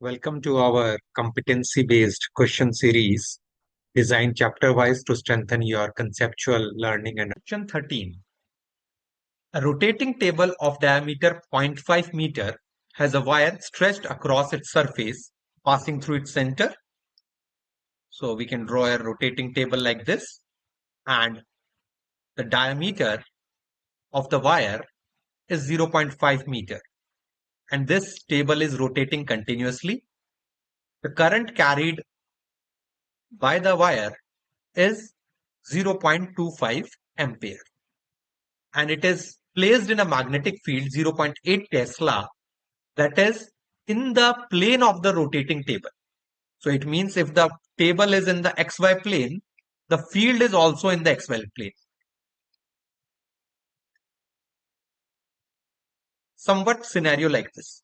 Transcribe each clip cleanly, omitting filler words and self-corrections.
Welcome to our competency-based question series designed chapter-wise to strengthen your conceptual learning. And question 13. A rotating table of diameter 0.5 meter has a wire stretched across its surface, passing through its center. So we can draw a rotating table like this, and the diameter of the wire is 0.5 meter. And this table is rotating continuously. The current carried by the wire is 0.25 ampere, and it is placed in a magnetic field 0.8 Tesla, that is in the plane of the rotating table. So it means if the table is in the XY plane, the field is also in the XY plane. Somewhat scenario like this.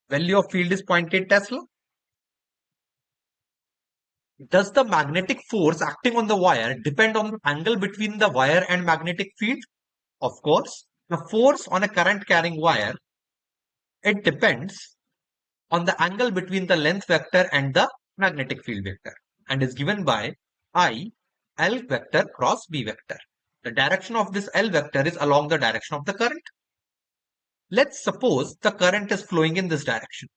Value of field is 0.8 Tesla. Does the magnetic force acting on the wire depend on the angle between the wire and magnetic field? Of course, the force on a current carrying wire, it depends on the angle between the length vector and the magnetic field vector, and is given by I L vector cross B vector. The direction of this L vector is along the direction of the current. Let's suppose the current is flowing in this direction.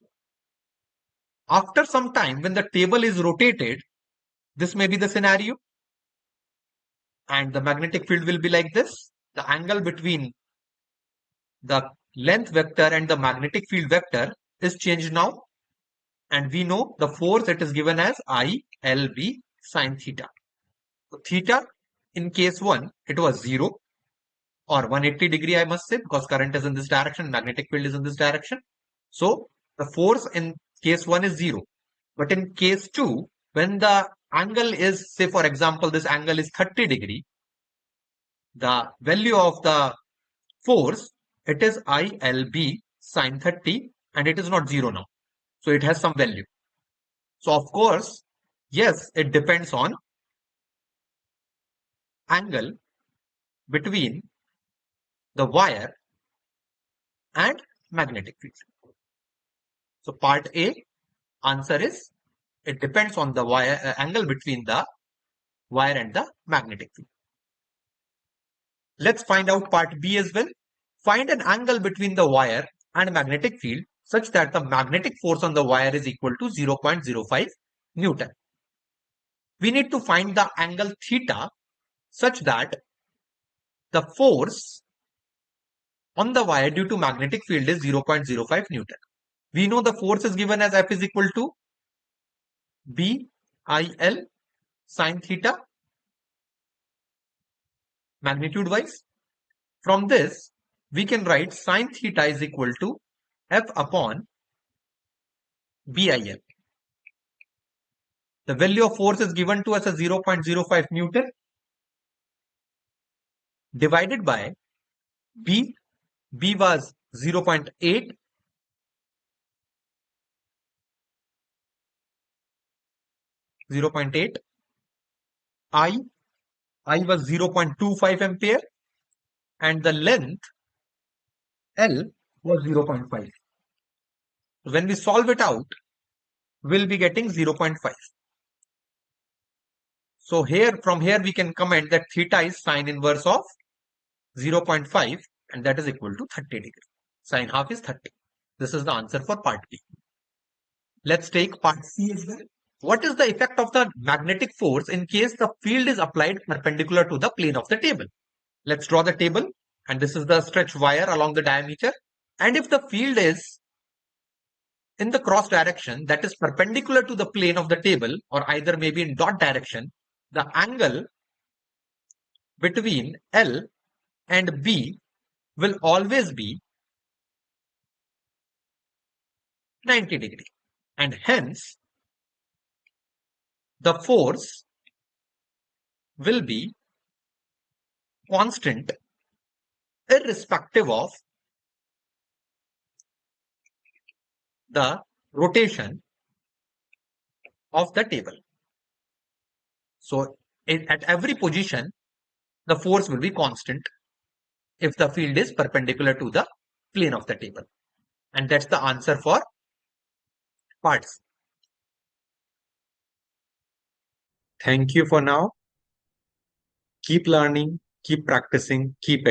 After some time, when the table is rotated, this may be the scenario, and the magnetic field will be like this. The angle between the length vector and the magnetic field vector is changed now, and we know the force, it is given as ILB sine theta. So theta in case 1, it was 0 or 180 degree, I must say, because current is in this direction, magnetic field is in this direction. So the force in case 1 is 0. But in case 2, when the angle is, say for example, this angle is 30 degree, the value of the force, it is ILB sine 30, and it is not 0 now. So it has some value. So of course, yes, it depends on angle between the wire and magnetic field. So part A answer is, it depends on the wire angle between the wire and the magnetic field. Let's find out part B as well. Find an angle between the wire and magnetic field such that the magnetic force on the wire is equal to 0.05 Newton. We need to find the angle theta such that the force on the wire due to magnetic field is 0.05 Newton. We know the force is given as F is equal to BIL sine theta magnitude wise. From this, we can write sine theta is equal to F upon BIL. The value of force is given to us as 0.05 Newton divided by B. B was 0.8. I was 0.25 ampere, and the length L was 0.5. When we solve it out, we'll be getting 0.5. So from here we can comment that theta is sine inverse of 0.5, and that is equal to 30 degree. Sine half is 30. This is the answer for part B. Let's take part C as well. What is the effect of the magnetic force in case the field is applied perpendicular to the plane of the table? Let's draw the table, and this is the stretched wire along the diameter. And if the field is in the cross direction, that is perpendicular to the plane of the table, or either maybe in dot direction, the angle between L and B will always be 90 degree, and hence the force will be constant irrespective of the rotation of the table. So at every position, the force will be constant if the field is perpendicular to the plane of the table. And that's the answer for parts. Thank you for now. Keep learning, keep practicing, keep